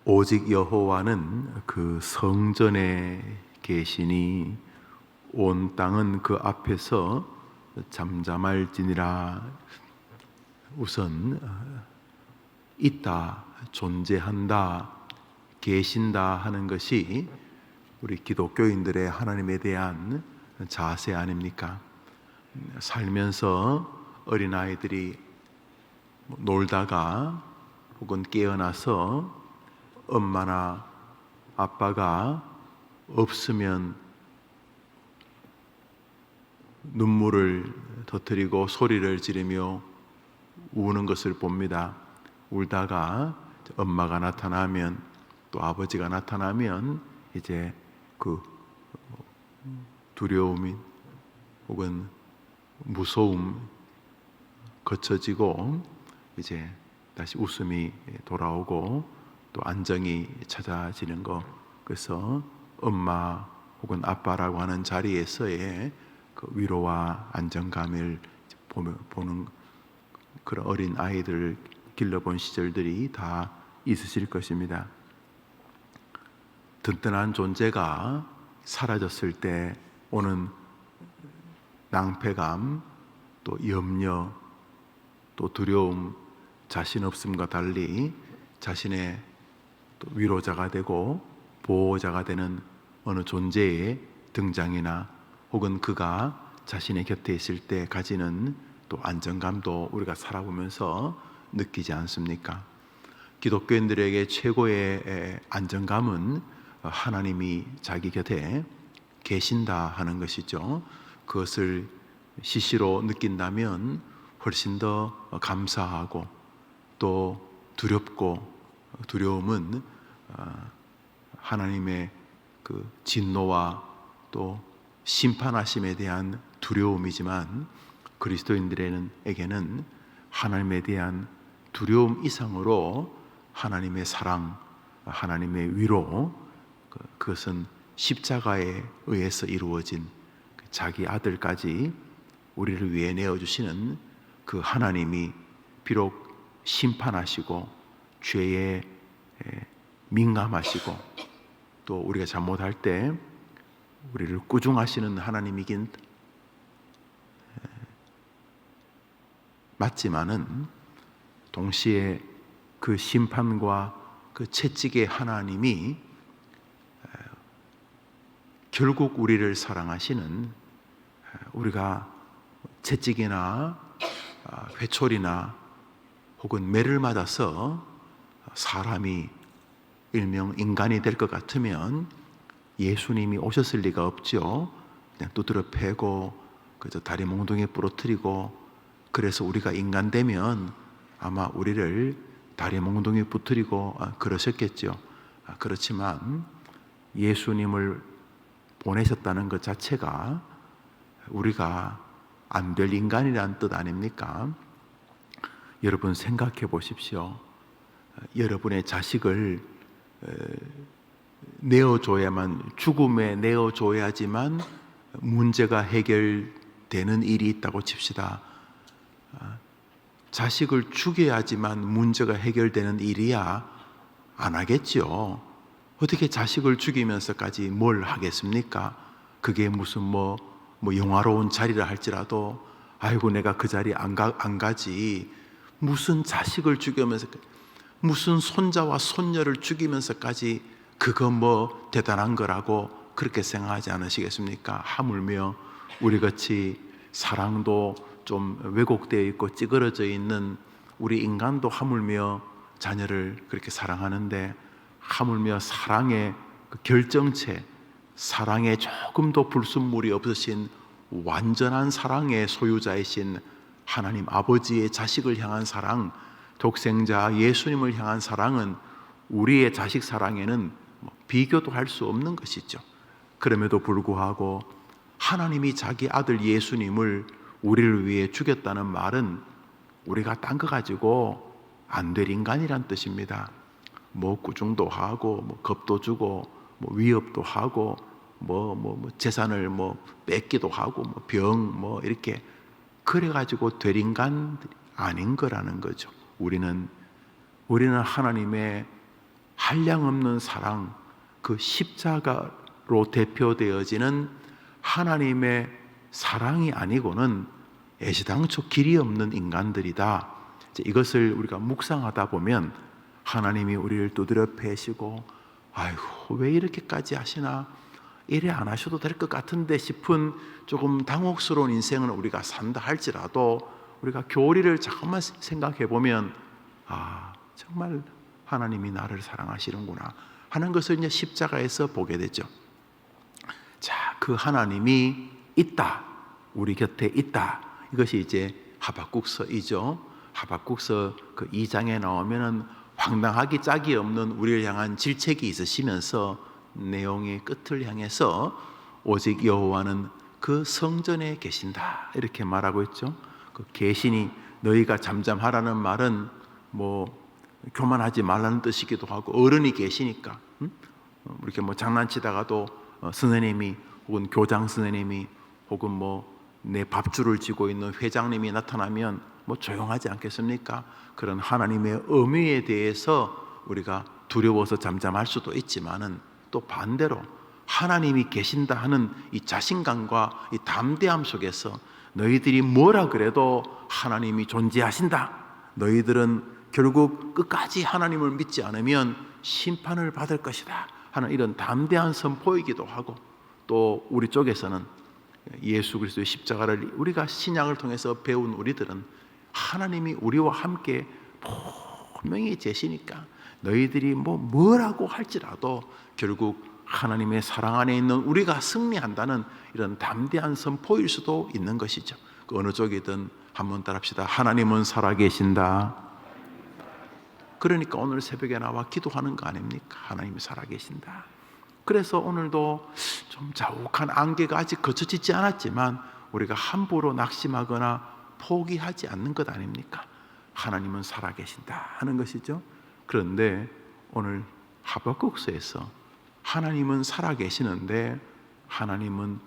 오직 여호와는 그 성전에 계시니 온 땅은 그 앞에서 잠잠할지니라. 우선 있다, 존재한다, 계신다 하는 것이 우리 기독교인들의 하나님에 대한 자세 아닙니까? 살면서 어린아이들이 놀다가 혹은 깨어나서 엄마나 아빠가 없으면 눈물을 터뜨리고 소리를 지르며 우는 것을 봅니다. 울다가 엄마가 나타나면, 또 아버지가 나타나면 이제 그 두려움이 혹은 무서움 거쳐지고 이제 다시 웃음이 돌아오고 또 안정이 찾아지는 것. 그래서 엄마 혹은 아빠라고 하는 자리에서의 그 위로와 안정감을 보는 그런 어린 아이들을 길러본 시절들이 다 있으실 것입니다. 든든한 존재가 사라졌을 때 오는 낭패감, 또 염려, 또 두려움, 자신 없음과 달리 자신의 또 위로자가 되고 보호자가 되는 어느 존재의 등장이나 혹은 그가 자신의 곁에 있을 때 가지는 또 안정감도 우리가 살아보면서 느끼지 않습니까? 기독교인들에게 최고의 안정감은 하나님이 자기 곁에 계신다 하는 것이죠. 그것을 시시로 느낀다면 훨씬 더 감사하고, 또 두렵고, 두려움은 하나님의 그 진노와 또 심판하심에 대한 두려움이지만, 그리스도인들에게는 하나님에 대한 두려움 이상으로 하나님의 사랑, 하나님의 위로, 그것은 십자가에 의해서 이루어진 자기 아들까지 우리를 위해 내어주시는 그 하나님이 비록 심판하시고 죄에 민감하시고 또 우리가 잘못할 때 우리를 꾸중하시는 하나님이긴 맞지만은, 동시에 그 심판과 그 채찍의 하나님이 결국 우리를 사랑하시는, 우리가 채찍이나 회초리나 혹은 매를 맞아서 사람이 일명 인간이 될 것 같으면 예수님이 오셨을 리가 없죠. 그냥 두드려 패고 그저 다리 몽둥이에 부러뜨리고, 그래서 우리가 인간 되면 아마 우리를 다리 몽둥이에 부뜨리고 그러셨겠죠. 그렇지만 예수님을 보내셨다는 것 자체가 우리가 안 될 인간이라는 뜻 아닙니까? 여러분 생각해 보십시오. 여러분의 자식을 내어줘야만, 죽음에 내어줘야지만 문제가 해결되는 일이 있다고 칩시다. 자식을 죽여야지만 문제가 해결되는 일이야 안 하겠죠. 어떻게 자식을 죽이면서까지 뭘 하겠습니까? 그게 무슨 영화로운 자리라 할지라도 아이고 내가 그 자리 안 가지. 무슨 자식을 죽이면서, 무슨 손자와 손녀를 죽이면서까지 그거 대단한 거라고 그렇게 생각하지 않으시겠습니까? 하물며 우리같이 사랑도 좀 왜곡되어 있고 찌그러져 있는 우리 인간도 하물며 자녀를 그렇게 사랑하는데, 하물며 사랑의 그 결정체, 사랑에 조금도 불순물이 없으신 완전한 사랑의 소유자이신 하나님 아버지의 자식을 향한 사랑, 독생자 예수님을 향한 사랑은 우리의 자식 사랑에는 비교도 할 수 없는 것이죠. 그럼에도 불구하고 하나님이 자기 아들 예수님을 우리를 위해 죽였다는 말은 우리가 딴 거 가지고 안 될 인간이란 뜻입니다. 꾸중도 하고 겁도 주고 위협도 하고 재산을 뺏기도 하고 병 이렇게 그래가지고 될 인간 아닌 거라는 거죠. 우리는 하나님의 한량없는 사랑, 그 십자가로 대표되어지는 하나님의 사랑이 아니고는 애시당초 길이 없는 인간들이다. 이것을 우리가 묵상하다 보면 하나님이 우리를 두드려 패시고 아이고 왜 이렇게까지 하시나, 이래 안 하셔도 될 것 같은데 싶은 조금 당혹스러운 인생을 우리가 산다 할지라도 우리가 교리를 잠깐만 생각해 보면 정말 하나님이 나를 사랑하시는구나 하는 것을 이제 십자가에서 보게 되죠. 자, 그 하나님이 있다, 우리 곁에 있다. 이것이 이제 하박국서이죠. 하박국서 그 2장에 나오면은 황당하기 짝이 없는 우리를 향한 질책이 있으시면서 내용의 끝을 향해서 오직 여호와는 그 성전에 계신다 이렇게 말하고 있죠. 그 계시니 너희가 잠잠하라는 말은 뭐 교만하지 말라는 뜻이기도 하고, 어른이 계시니까 이렇게 뭐 장난치다가도 선생님이 혹은 교장 선생님이 혹은 뭐 내 밥줄을 쥐고 있는 회장님이 나타나면 뭐 조용하지 않겠습니까? 그런 하나님의 의미에 대해서 우리가 두려워서 잠잠할 수도 있지만은 또 반대로 하나님이 계신다 하는 이 자신감과 이 담대함 속에서 너희들이 뭐라 그래도 하나님이 존재하신다, 너희들은 결국 끝까지 하나님을 믿지 않으면 심판을 받을 것이다 하는 이런 담대한 선포이기도 하고, 또 우리 쪽에서는 예수 그리스도의 십자가를 우리가 신약을 통해서 배운 우리들은 하나님이 우리와 함께 분명히 계시니까 너희들이 뭐라고 할지라도 결국 하나님의 사랑 안에 있는 우리가 승리한다는 이런 담대한 선포일 수도 있는 것이죠. 그 어느 쪽이든 한번 따라합시다. 하나님은 살아계신다. 그러니까 오늘 새벽에 나와 기도하는 거 아닙니까? 하나님이 살아계신다. 그래서 오늘도 좀 자욱한 안개가 아직 거쳐지지 않았지만 우리가 함부로 낙심하거나 포기하지 않는 것 아닙니까? 하나님은 살아계신다 하는 것이죠. 그런데 오늘 하박국서에서 하나님은 살아계시는데 하나님은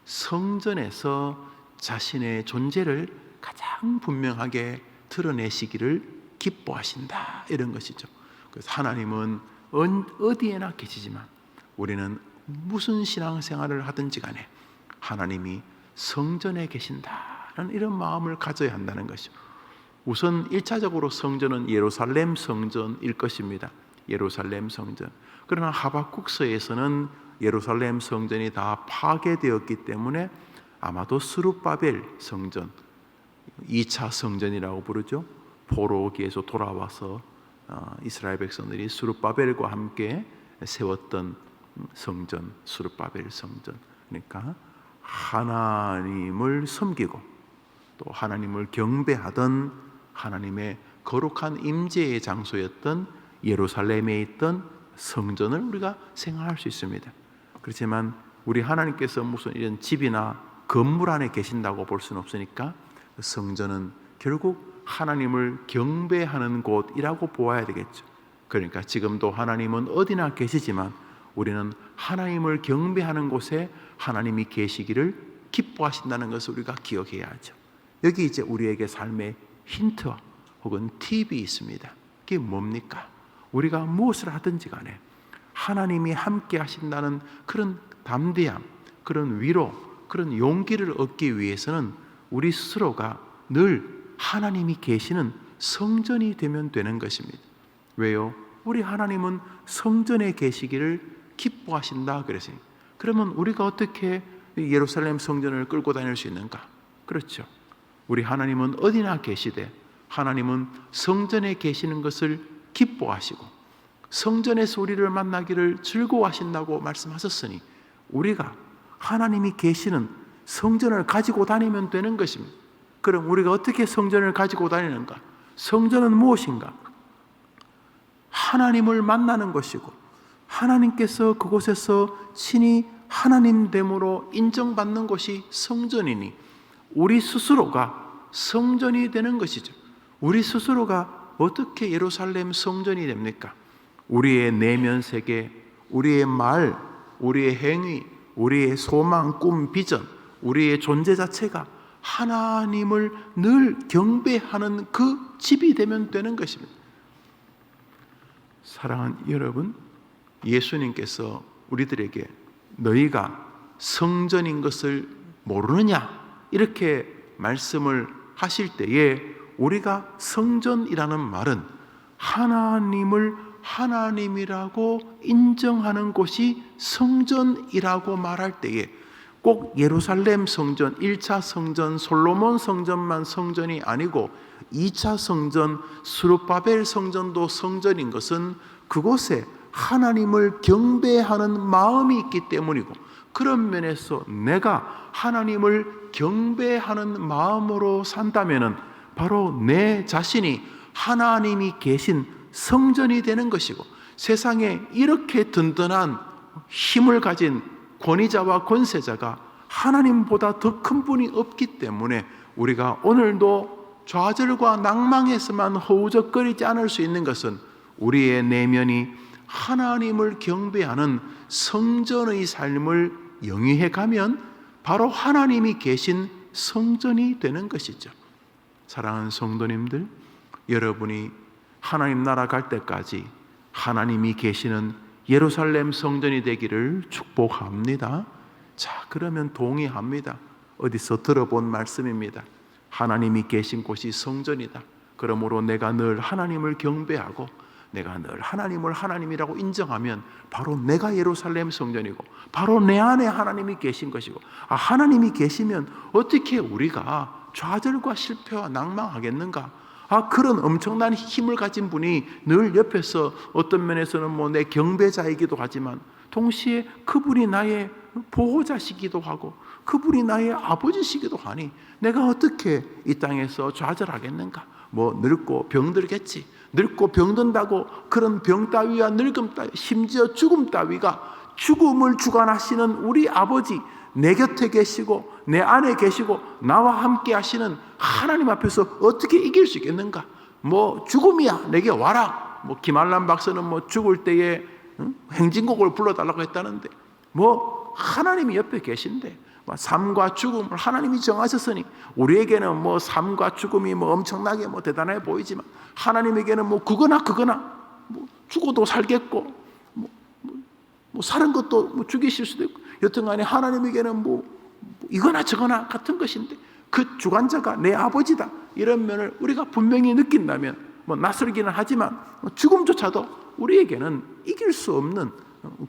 성전에서 자신의 존재를 가장 분명하게 드러내시기를 기뻐하신다 이런 것이죠. 그래서 하나님은 어디에나 계시지만 우리는 무슨 신앙생활을 하든지 간에 하나님이 성전에 계신다는 이런 마음을 가져야 한다는 것이죠. 우선 1차적으로 성전은 예루살렘 성전일 것입니다. 예루살렘 성전. 그러나 하박국서에서는 예루살렘 성전이 다 파괴되었기 때문에 아마도 스룹바벨 성전, 2차 성전이라고 부르죠. 포로기에서 돌아와서 이스라엘 백성들이 스룹바벨과 함께 세웠던 성전, 스룹바벨 성전. 그러니까 하나님을 섬기고 또 하나님을 경배하던 하나님의 거룩한 임재의 장소였던 예루살렘에 있던 성전을 우리가 생각할 수 있습니다. 그렇지만 우리 하나님께서 무슨 이런 집이나 건물 안에 계신다고 볼 수는 없으니까 성전은 결국 하나님을 경배하는 곳이라고 보아야 되겠죠. 그러니까 지금도 하나님은 어디나 계시지만 우리는 하나님을 경배하는 곳에 하나님이 계시기를 기뻐하신다는 것을 우리가 기억해야 하죠. 여기 이제 우리에게 삶의 힌트와 혹은 팁이 있습니다. 그게 뭡니까? 우리가 무엇을 하든지 간에 하나님이 함께 하신다는 그런 담대함, 그런 위로, 그런 용기를 얻기 위해서는 우리 스스로가 늘 하나님이 계시는 성전이 되면 되는 것입니다. 왜요? 우리 하나님은 성전에 계시기를 기뻐하신다 그랬어요. 그러면 우리가 어떻게 예루살렘 성전을 끌고 다닐 수 있는가? 그렇죠. 우리 하나님은 어디나 계시되 하나님은 성전에 계시는 것을 기뻐하시고 성전에서 우리를 만나기를 즐거워하신다고 말씀하셨으니 우리가 하나님이 계시는 성전을 가지고 다니면 되는 것입니다. 그럼 우리가 어떻게 성전을 가지고 다니는가? 성전은 무엇인가? 하나님을 만나는 것이고 하나님께서 그곳에서 친히 하나님됨으로 인정받는 것이 성전이니 우리 스스로가 성전이 되는 것이죠. 우리 스스로가 어떻게 예루살렘 성전이 됩니까? 우리의 내면 세계, 우리의 말, 우리의 행위, 우리의 소망, 꿈, 비전, 우리의 존재 자체가 하나님을 늘 경배하는 그 집이 되면 되는 것입니다. 사랑하는 여러분, 예수님께서 우리들에게 너희가 성전인 것을 모르느냐 이렇게 말씀을 하실 때에 우리가 성전이라는 말은 하나님을 하나님이라고 인정하는 곳이 성전이라고 말할 때에 꼭 예루살렘 성전, 1차 성전, 솔로몬 성전만 성전이 아니고 2차 성전, 스룹바벨 성전도 성전인 것은 그곳에 하나님을 경배하는 마음이 있기 때문이고, 그런 면에서 내가 하나님을 경배하는 마음으로 산다면은 바로 내 자신이 하나님이 계신 성전이 되는 것이고, 세상에 이렇게 든든한 힘을 가진 권위자와 권세자가 하나님보다 더 큰 분이 없기 때문에 우리가 오늘도 좌절과 낭망에서만 허우적거리지 않을 수 있는 것은 우리의 내면이 하나님을 경배하는 성전의 삶을 영위해 가면 바로 하나님이 계신 성전이 되는 것이죠. 사랑하는 성도님들, 여러분이 하나님 나라 갈 때까지 하나님이 계시는 예루살렘 성전이 되기를 축복합니다. 자, 그러면 동의합니다. 어디서 들어본 말씀입니다. 하나님이 계신 곳이 성전이다. 그러므로 내가 늘 하나님을 경배하고 내가 늘 하나님을 하나님이라고 인정하면 바로 내가 예루살렘 성전이고 바로 내 안에 하나님이 계신 것이고, 하나님이 계시면 어떻게 우리가 좌절과 실패와 낭망하겠는가? 그런 엄청난 힘을 가진 분이 늘 옆에서 어떤 면에서는 내 경배자이기도 하지만 동시에 그분이 나의 보호자시기도 하고 그분이 나의 아버지시기도 하니 내가 어떻게 이 땅에서 좌절하겠는가? 늙고 병들겠지. 늙고 병든다고 그런 병 따위와 늙음 따위, 심지어 죽음 따위가 죽음을 주관하시는 우리 아버지, 내 곁에 계시고 내 안에 계시고 나와 함께 하시는 하나님 앞에서 어떻게 이길 수 있겠는가? 죽음이야 내게 와라. 김한란 박사는 죽을 때에 행진곡을 불러달라고 했다는데 하나님이 옆에 계신데 삶과 죽음을 하나님이 정하셨으니 우리에게는 삶과 죽음이 엄청나게 대단해 보이지만 하나님에게는 그거나 죽어도 살겠고 사는 것도 죽이실 수도 있고 여튼간에 하나님에게는 이거나 저거나 같은 것인데 그 주관자가 내 아버지다, 이런 면을 우리가 분명히 느낀다면 낯설기는 하지만 죽음조차도 우리에게는 이길 수 없는,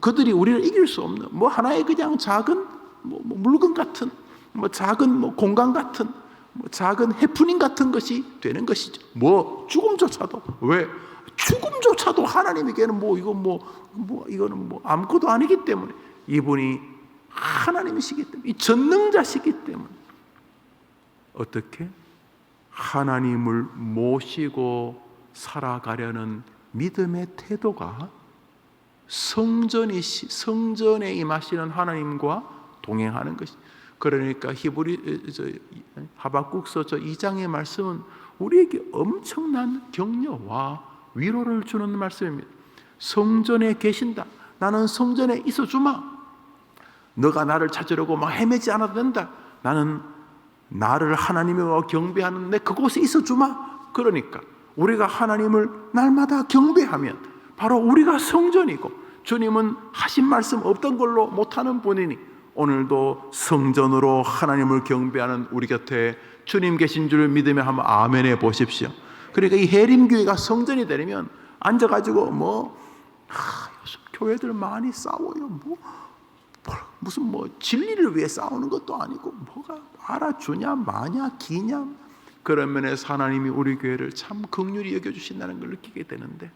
그들이 우리를 이길 수 없는 하나의 그냥 작은 물건 같은 작은 공간 같은 작은 해프닝 같은 것이 되는 것이죠. 죽음조차도, 왜? 죽음조차도 하나님에게는 이거는 아무것도 아니기 때문에, 이분이 하나님이시기 때문에, 이 전능자시기 때문에 어떻게 하나님을 모시고 살아가려는 믿음의 태도가 성전에 임하시는 하나님과 동행하는 것이. 그러니까 하박국서 2장의 말씀은 우리에게 엄청난 격려와 위로를 주는 말씀입니다. 성전에 계신다. 나는 성전에 있어 주마. 너가 나를 찾으려고 헤매지 않아도 된다. 나는 나를 하나님으로 경배하는 내 그곳에 있어 주마. 그러니까 우리가 하나님을 날마다 경배하면 바로 우리가 성전이고, 주님은 하신 말씀 없던 걸로 못하는 분이니 오늘도 성전으로 하나님을 경배하는 우리 곁에 주님 계신 줄 믿으며 한번 아멘 해 보십시오. 그러니까 이 해림교회가 성전이 되려면 앉아가지고 요즘 교회들 많이 싸워요. 무슨 진리를 위해 싸우는 것도 아니고 뭐가 알아주냐 마냐 기냐, 그런 면에서 하나님이 우리 교회를 참 긍휼히 여겨주신다는 걸 느끼게 되는데,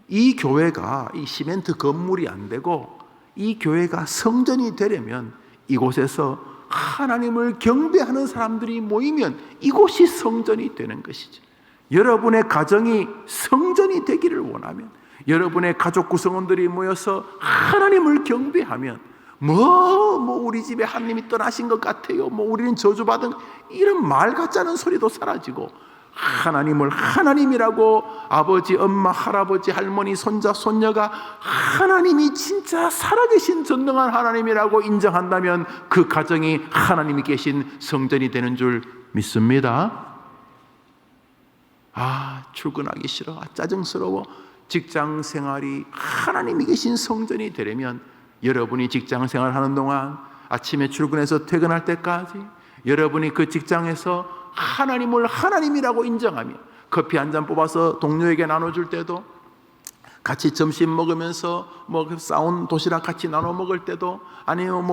이 교회가 이 시멘트 건물이 안 되고 이 교회가 성전이 되려면 이곳에서 하나님을 경배하는 사람들이 모이면 이곳이 성전이 되는 것이죠. 여러분의 가정이 성전이 되기를 원하면, 여러분의 가족 구성원들이 모여서 하나님을 경배하면 우리 집에 하나님이 떠나신 것 같아요, 우리는 저주받은, 이런 말 같지 않은 소리도 사라지고 하나님을 하나님이라고, 아버지, 엄마, 할아버지, 할머니, 손자, 손녀가 하나님이 진짜 살아계신 전능한 하나님이라고 인정한다면 그 가정이 하나님이 계신 성전이 되는 줄 믿습니다. 출근하기 싫어, 짜증스러워, 직장 생활이 하나님이 계신 성전이 되려면 여러분이 직장 생활하는 동안 아침에 출근해서 퇴근할 때까지 여러분이 그 직장에서 하나님을 하나님이라고 인정하며 커피 한 잔 뽑아서 동료에게 나눠줄 때도, 같이 점심 먹으면서 싸운 도시락 같이 나눠 먹을 때도, 아니면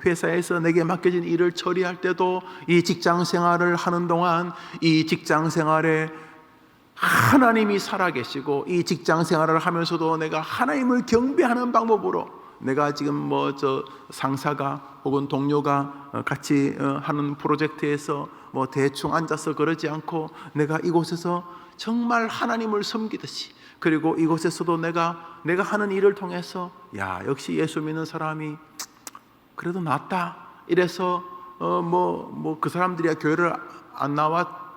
회사에서 내게 맡겨진 일을 처리할 때도, 이 직장 생활을 하는 동안 이 직장 생활에 하나님이 살아계시고, 이 직장 생활을 하면서도 내가 하나님을 경배하는 방법으로, 내가 지금 상사가 혹은 동료가 같이 하는 프로젝트에서 대충 앉아서 그러지 않고 내가 이곳에서 정말 하나님을 섬기듯이, 그리고 이곳에서도 내가 하는 일을 통해서 야, 역시 예수 믿는 사람이 그래도 낫다, 이래서 그 사람들이야 교회를 안 나와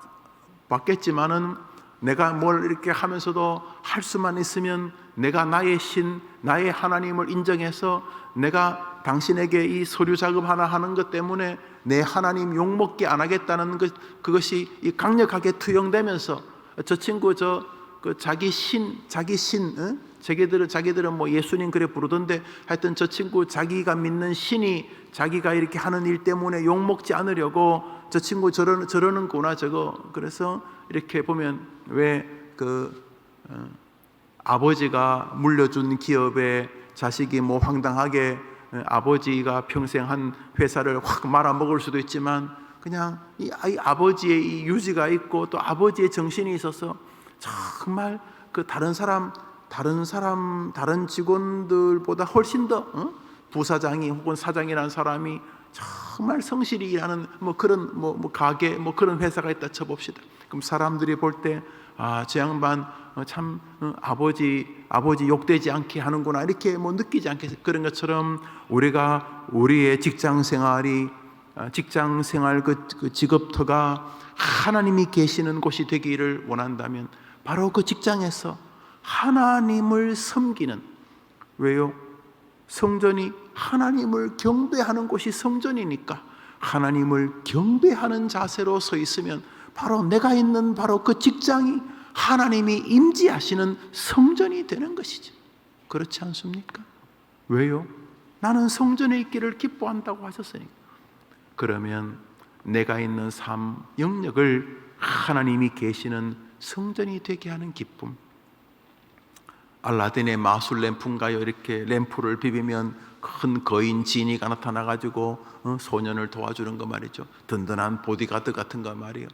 봤겠지만은 내가 뭘 이렇게 하면서도 할 수만 있으면 내가 나의 신, 나의 하나님을 인정해서 내가 당신에게 이 서류 작업 하나 하는 것 때문에 내 하나님 욕먹게 안 하겠다는 그것이 강력하게 투영되면서, 저 친구 자기 신, 자기들은 예수님 그래 부르던데, 하여튼 저 친구 자기가 믿는 신이 자기가 이렇게 하는 일 때문에 욕먹지 않으려고 저 친구 저러는구나 그래서 이렇게 보면 왜 아버지가 물려준 기업에 자식이 황당하게, 아버지가 평생 한 회사를 확 말아먹을 수도 있지만 그냥 이 아버지의 이 유지가 있고 또 아버지의 정신이 있어서 정말 다른 직원들보다 훨씬 더 부사장이 혹은 사장이라는 사람이 정말 성실히 일하는 그런 가게 그런 회사가 있다 쳐봅시다. 그럼 사람들이 볼 때 저 양반 참 아버지 욕되지 않게 하는구나, 이렇게 느끼지 않겠어요? 그런 것처럼 우리가 우리의 직장 생활 그 직업터가 하나님이 계시는 곳이 되기를 원한다면 바로 그 직장에서 하나님을 섬기는, 왜요? 성전이 하나님을 경배하는 곳이 성전이니까 하나님을 경배하는 자세로 서 있으면 바로 내가 있는 바로 그 직장이 하나님이 임재하시는 성전이 되는 것이죠. 그렇지 않습니까? 왜요? 나는 성전에 있기를 기뻐한다고 하셨으니까. 그러면 내가 있는 삶 영역을 하나님이 계시는 성전이 되게 하는 기쁨. 알라딘의 마술 램프인가요? 이렇게 램프를 비비면 큰 거인 지니가 나타나가지고 소년을 도와주는 거 말이죠. 든든한 보디가드 같은 거 말이에요.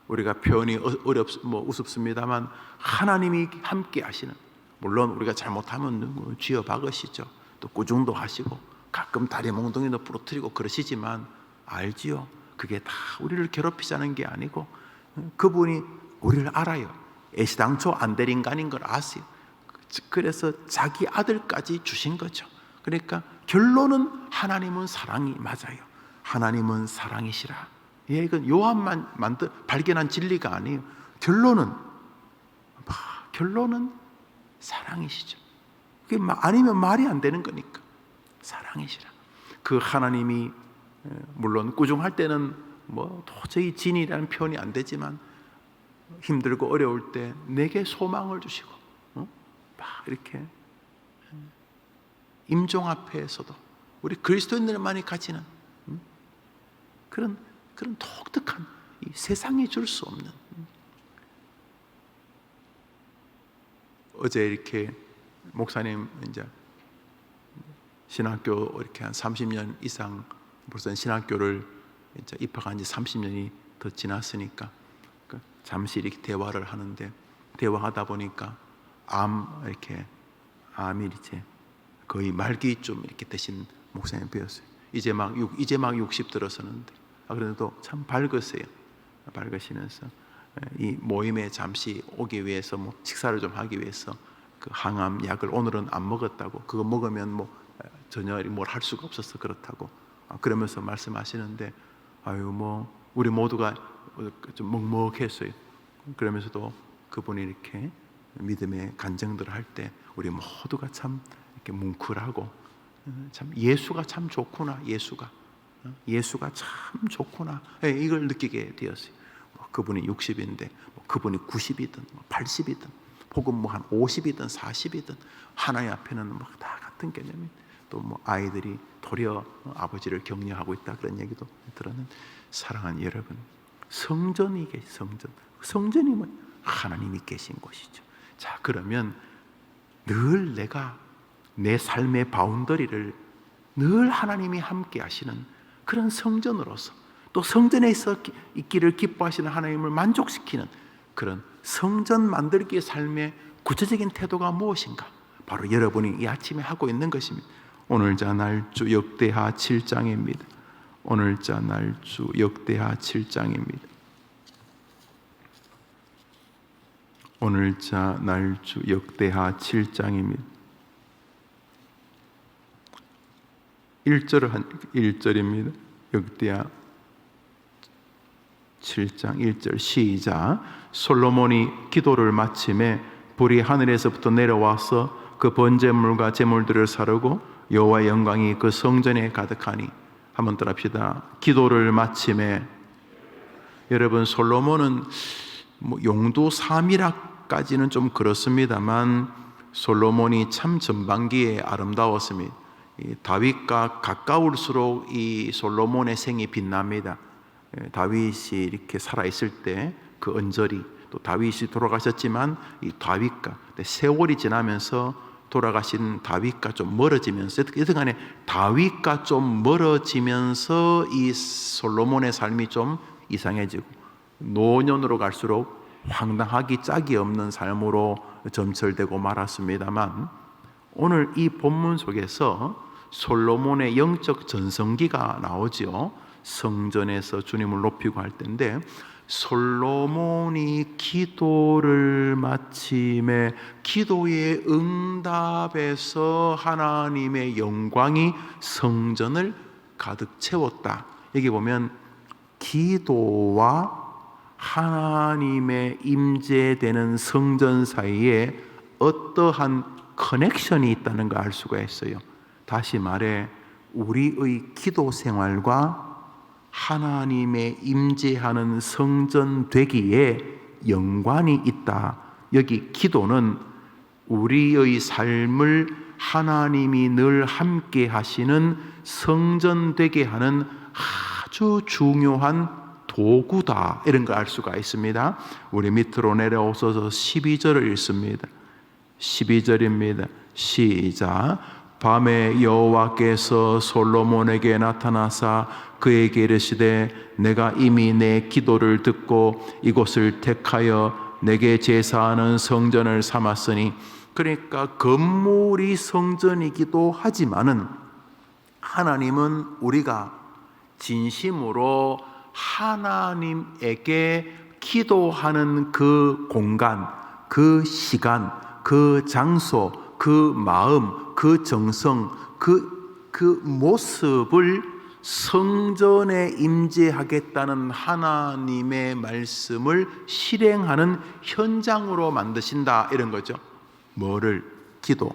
우리가 표현이 우습습니다만 하나님이 함께 하시는, 물론 우리가 잘못하면 쥐어 박으시죠. 또 꾸중도 하시고 가끔 다리 몽둥이도 부러뜨리고 그러시지만 알지요. 그게 다 우리를 괴롭히자는 게 아니고 그분이 우리를 알아요. 애시당초 안 될 인간인 걸 아세요. 그래서 자기 아들까지 주신 거죠. 그러니까 결론은 하나님은 사랑이 맞아요. 하나님은 사랑이시라. 이건 요한만 발견한 진리가 아니에요. 결론은 사랑이시죠. 그게 아니면 말이 안 되는 거니까 사랑이시라. 그 하나님이 물론 꾸중할 때는 도저히 진이라는 표현이 안 되지만 힘들고 어려울 때 내게 소망을 주시고 이렇게 임종 앞에서도 우리 그리스도인들만이 가지는 그런 독특한, 이 세상이 줄 수 없는. 어제 이렇게 목사님 이제 신학교 이렇게 한 30년 이상 벌써 신학교를 이제 입학한 지 30년이 더 지났으니까 잠시 이렇게 대화를 하는데, 대화하다 보니까 암이 이제 거의 말기쯤 이렇게 되신 목사님 배웠어요. 이제 막 60 들어서는데 그래도 참 밝으세요. 밝으시면서 이 모임에 잠시 오기 위해서 식사를 좀 하기 위해서 그 항암 약을 오늘은 안 먹었다고, 그거 먹으면 전혀 뭘 할 수가 없어서 그렇다고 그러면서 말씀하시는데, 우리 모두가 좀 먹먹했어요. 그러면서도 그분이 이렇게 믿음의 간증들을 할 때 우리 모두가 참 이렇게 뭉클하고, 참 예수가 참 좋구나, 예수가 참 좋구나, 이걸 느끼게 되었어요. 그분이 60인데 그분이 90이든 80이든 혹은 뭐 한 50이든 40이든 하나님 앞에는 뭐 다 같은 개념이. 또 뭐 아이들이 도리어 아버지를 격려하고 있다 그런 얘기도 들었는데, 사랑하는 여러분, 성전이 성전이 뭐 하나님이 계신 곳이죠. 자, 그러면 늘 내가 내 삶의 바운더리를 늘 하나님이 함께 하시는 그런 성전으로서, 또 성전에서 있기를 기뻐하시는 하나님을 만족시키는 그런 성전 만들기의 삶의 구체적인 태도가 무엇인가? 바로 여러분이 이 아침에 하고 있는 것입니다. 오늘자 날주 역대하 7장입니다. 오늘자 날주 역대하 7장입니다. 오늘자 날주 역대하 7장입니다. 1절입니다. 역대하 7장 1절 시작. 솔로몬이 기도를 마침에 불이 하늘에서부터 내려와서 그 번제물과 제물들을 사르고 여호와의 영광이 그 성전에 가득하니. 한번 더 합시다. 기도를 마침에. 여러분, 솔로몬은 뭐 용도 3이라까지는 좀 그렇습니다만 솔로몬이 참 전반기에 아름다웠습니다. 다윗과 가까울수록 이 솔로몬의 생이 빛납니다. 다윗이 이렇게 살아있을 때 그 언저리, 또 다윗이 돌아가셨지만 이 다윗과 세월이 지나면서 돌아가신 다윗과 좀 멀어지면서, 여튼간에 다윗과 좀 멀어지면서 이 솔로몬의 삶이 좀 이상해지고 노년으로 갈수록 황당하기 짝이 없는 삶으로 점철되고 말았습니다만, 오늘 이 본문 속에서 솔로몬의 영적 전성기가 나오죠. 성전에서 주님을 높이고 할 때인데, 솔로몬이 기도를 마침에 기도의 응답에서 하나님의 영광이 성전을 가득 채웠다. 여기 보면 기도와 하나님의 임재되는 성전 사이에 어떠한 커넥션이 있다는 걸 알 수가 있어요. 다시 말해, 우리의 기도 생활과 하나님의 임재하는 성전 되기에 연관이 있다. 여기 기도는 우리의 삶을 하나님이 늘 함께 하시는 성전 되게 하는 아주 중요한 도구다, 이런 걸 알 수가 있습니다. 우리 밑으로 내려오셔서 12절을 읽습니다. 12절입니다. 시작. 밤에 여호와께서 솔로몬에게 나타나사 그에게 이르시되 내가 이미 내 기도를 듣고 이곳을 택하여 내게 제사하는 성전을 삼았으니. 그러니까 건물이 성전이기도 하지만은 하나님은 우리가 진심으로 하나님에게 기도하는 그 공간, 그 시간, 그 장소, 그 마음, 그 정성, 그 모습을 성전에 임재하겠다는 하나님의 말씀을 실행하는 현장으로 만드신다, 이런 거죠. 뭐를? 기도.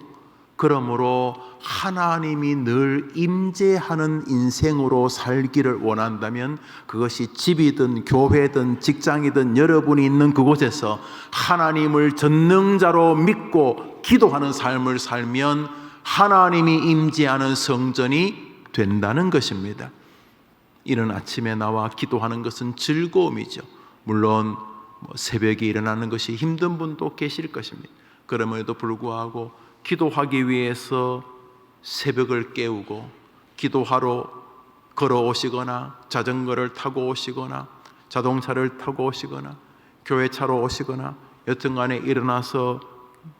그러므로 하나님이 늘 임재하는 인생으로 살기를 원한다면 그것이 집이든 교회든 직장이든 여러분이 있는 그곳에서 하나님을 전능자로 믿고 기도하는 삶을 살면 하나님이 임재하는 성전이 된다는 것입니다. 이른 아침에 나와 기도하는 것은 즐거움이죠. 물론 새벽에 일어나는 것이 힘든 분도 계실 것입니다. 그럼에도 불구하고 기도하기 위해서 새벽을 깨우고 기도하러 걸어오시거나 자전거를 타고 오시거나 자동차를 타고 오시거나 교회차로 오시거나 여튼간에 일어나서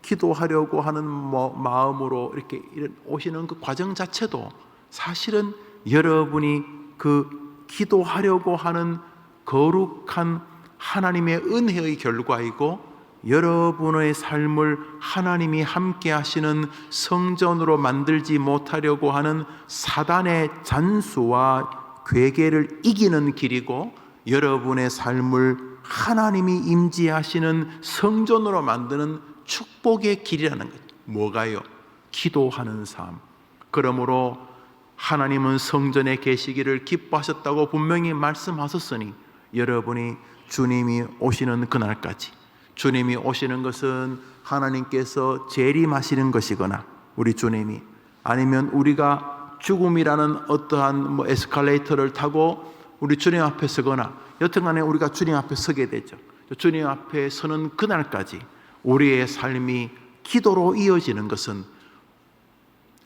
기도하려고 하는 마음으로 이렇게 오시는 그 과정 자체도 사실은 여러분이 그 기도하려고 하는 거룩한 하나님의 은혜의 결과이고, 여러분의 삶을 하나님이 함께 하시는 성전으로 만들지 못하려고 하는 사단의 잔수와 괴계를 이기는 길이고, 여러분의 삶을 하나님이 임재하시는 성전으로 만드는 축복의 길이라는 것. 뭐가요? 기도하는 삶. 그러므로 하나님은 성전에 계시기를 기뻐하셨다고 분명히 말씀하셨으니, 여러분이 주님이 오시는 그날까지, 주님이 오시는 것은 하나님께서 재림하시는 것이거나 우리 주님이, 아니면 우리가 죽음이라는 어떠한 에스컬레이터를 타고 우리 주님 앞에 서거나, 여튼간에 우리가 주님 앞에 서게 되죠. 주님 앞에 서는 그날까지 우리의 삶이 기도로 이어지는 것은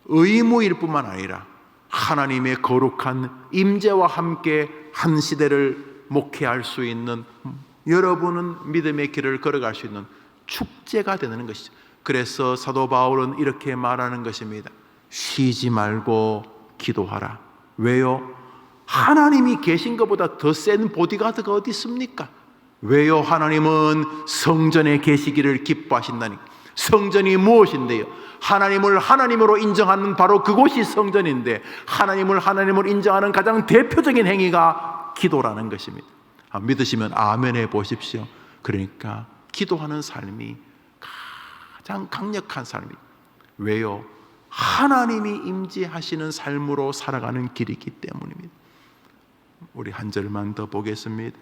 의무일 뿐만 아니라 하나님의 거룩한 임재와 함께 한 시대를 목회할 수 있는, 여러분은 믿음의 길을 걸어갈 수 있는 축제가 되는 것이죠. 그래서 사도 바울은 이렇게 말하는 것입니다. 쉬지 말고 기도하라. 왜요? 하나님이 계신 것보다 더 센 보디가드가 어디 있습니까? 왜요? 하나님은 성전에 계시기를 기뻐하신다니. 성전이 무엇인데요? 하나님을 하나님으로 인정하는 바로 그곳이 성전인데, 하나님을 하나님으로 인정하는 가장 대표적인 행위가 기도라는 것입니다. 믿으시면 아멘 해 보십시오. 그러니까 기도하는 삶이 가장 강력한 삶입니다. 왜요? 하나님이 임재하시는 삶으로 살아가는 길이기 때문입니다. 우리 한 절만 더 보겠습니다.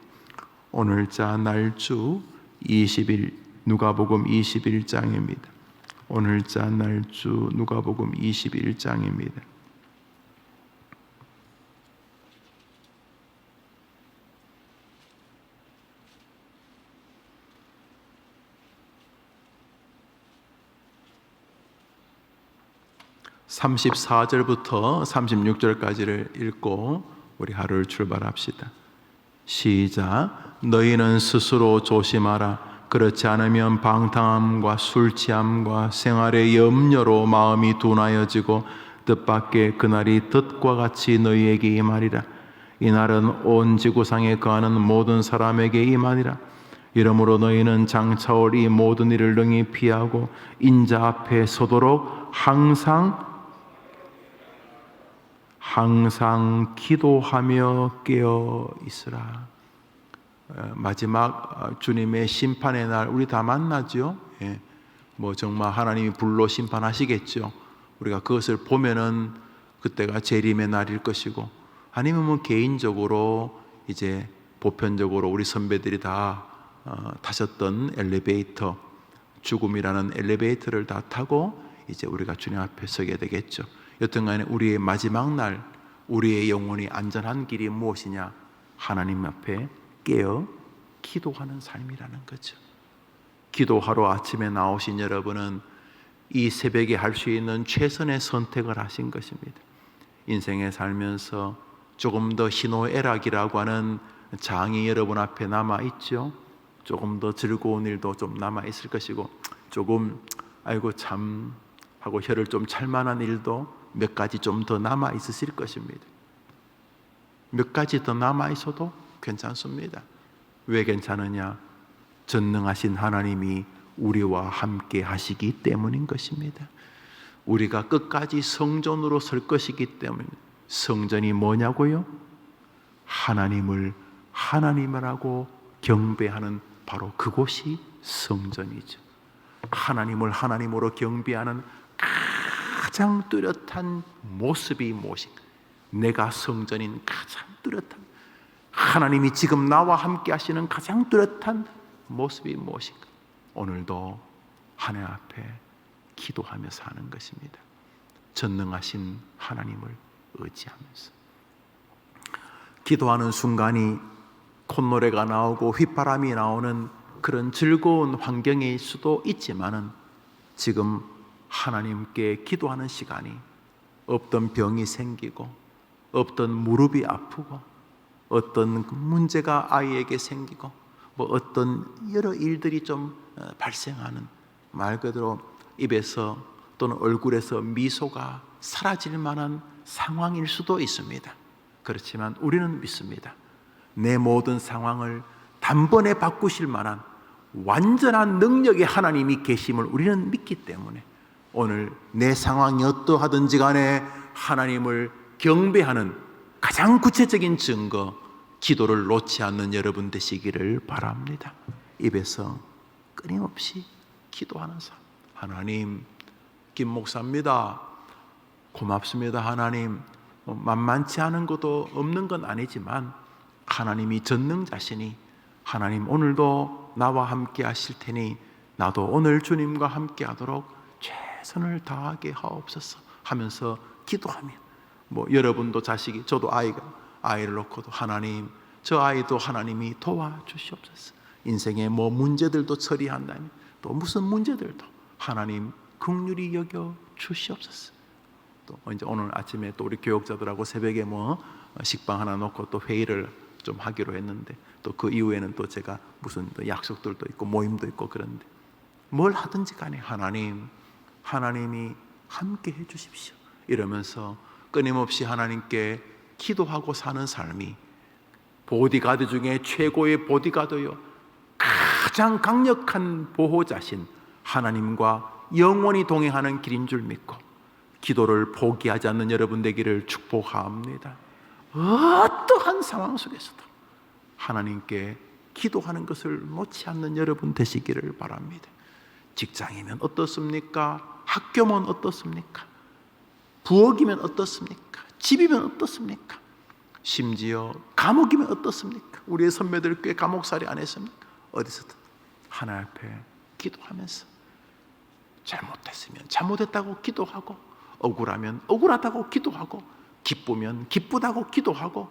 오늘자 날주 20일 누가복음 21장입니다. 오늘자 날주 누가복음 21장입니다. (34절부터) (36절까지를) 읽고 우리 하루를 출발합시다. 시작. 너희는 스스로 조심하라. 그렇지 않으면 방탕함과 술 취함과 생활의 염려로 마음이 둔하여지고 뜻밖의 그날이 덫과 같이 너희에게 임하리라. 이날은 온 지구상에 거하는 모든 사람에게 임하리라. 이러므로 너희는 장차 올 이 모든 일을 능히 피하고 인자 앞에 서도록 항상 기도하며 깨어 있으라. 마지막 주님의 심판의 날 우리 다 만나죠. 정말 하나님이 불로 심판하시겠죠. 우리가 그것을 보면은 그때가 재림의 날일 것이고, 아니면 개인적으로 이제 보편적으로 우리 선배들이 다 타셨던 엘리베이터, 죽음이라는 엘리베이터를 다 타고 이제 우리가 주님 앞에 서게 되겠죠. 여튼간에 우리의 마지막 날, 우리의 영혼이 안전한 길이 무엇이냐? 하나님 앞에 깨어 기도하는 삶이라는 거죠. 기도하러 아침에 나오신 여러분은 이 새벽에 할 수 있는 최선의 선택을 하신 것입니다. 인생에 살면서 조금 더 희노애락이라고 하는 장이 여러분 앞에 남아있죠. 조금 더 즐거운 일도 좀 남아있을 것이고, 조금 아이고 참 하고 혀를 좀 찰만한 일도 몇 가지 좀 더 남아있으실 것입니다. 몇 가지 더 남아있어도 괜찮습니다. 왜 괜찮으냐? 전능하신 하나님이 우리와 함께 하시기 때문인 것입니다. 우리가 끝까지 성전으로 설 것이기 때문입니다. 성전이 뭐냐고요? 하나님을 하나님이라고 경배하는 바로 그곳이 성전이죠. 하나님을 하나님으로 경배하는 가장 뚜렷한 모습이 무엇인가? 내가 성전인 가장 뚜렷한, 하나님이 지금 나와 함께 하시는 가장 뚜렷한 모습이 무엇인가? 오늘도 하나님 앞에 기도하며 사는 것입니다. 전능하신 하나님을 의지하면서 기도하는 순간이 콧노래가 나오고 휘바람이 나오는 그런 즐거운 환경일 수도 있지만은, 지금 하나님께 기도하는 시간이 없던 병이 생기고, 없던 무릎이 아프고, 어떤 문제가 아이에게 생기고, 어떤 여러 일들이 좀 발생하는, 말 그대로 입에서 또는 얼굴에서 미소가 사라질 만한 상황일 수도 있습니다. 그렇지만 우리는 믿습니다. 내 모든 상황을 단번에 바꾸실 만한 완전한 능력의 하나님이 계심을 우리는 믿기 때문에, 오늘 내 상황이 어떠하든지 간에 하나님을 경배하는 가장 구체적인 증거, 기도를 놓지 않는 여러분 되시기를 바랍니다. 입에서 끊임없이 기도하는 삶. 하나님, 김 목사입니다. 고맙습니다. 하나님, 만만치 않은 것도 없는 건 아니지만 하나님이 전능자시니 하나님 오늘도 나와 함께 하실 테니 나도 오늘 주님과 함께 하도록 최선을 다하게 하옵소서 하면서 기도하면, 여러분도 자식이, 저도 아이를 놓고도 하나님, 저 아이도 하나님이 도와주시옵소서. 인생의 문제들도 처리한다면 또 무슨 문제들도 하나님 긍휼히 여겨 주시옵소서. 또 이제 오늘 아침에 또 우리 교역자들하고 새벽에 식빵 하나 놓고 또 회의를 좀 하기로 했는데, 또 그 이후에는 또 제가 무슨 또 약속들도 있고 모임도 있고 그런데, 뭘 하든지 간에 하나님이 함께 해 주십시오 이러면서 끊임없이 하나님께 기도하고 사는 삶이 보디가드 중에 최고의 보디가드요, 가장 강력한 보호자신 하나님과 영원히 동행하는 길인 줄 믿고 기도를 포기하지 않는 여러분 되기를 축복합니다. 어떠한 상황 속에서도 하나님께 기도하는 것을 놓지 않는 여러분 되시기를 바랍니다. 직장이면 어떻습니까? 학교면 어떻습니까? 부엌이면 어떻습니까? 집이면 어떻습니까? 심지어 감옥이면 어떻습니까? 우리의 선배들 꽤 감옥살이 안 했습니까? 어디서든 하나님 앞에 기도하면서 잘못했으면 잘못했다고 기도하고, 억울하면 억울하다고 기도하고, 기쁘면 기쁘다고 기도하고,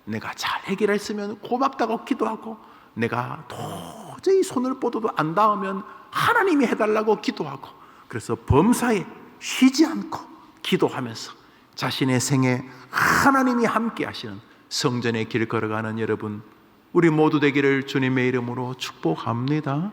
내가 잘 해결했으면 고맙다고 기도하고, 내가 도저히 손을 뻗어도 안 닿으면 하나님이 해달라고 기도하고, 그래서 범사에 쉬지 않고 기도하면서 자신의 생에 하나님이 함께 하시는 성전의 길 걸어가는 여러분, 우리 모두 되기를 주님의 이름으로 축복합니다.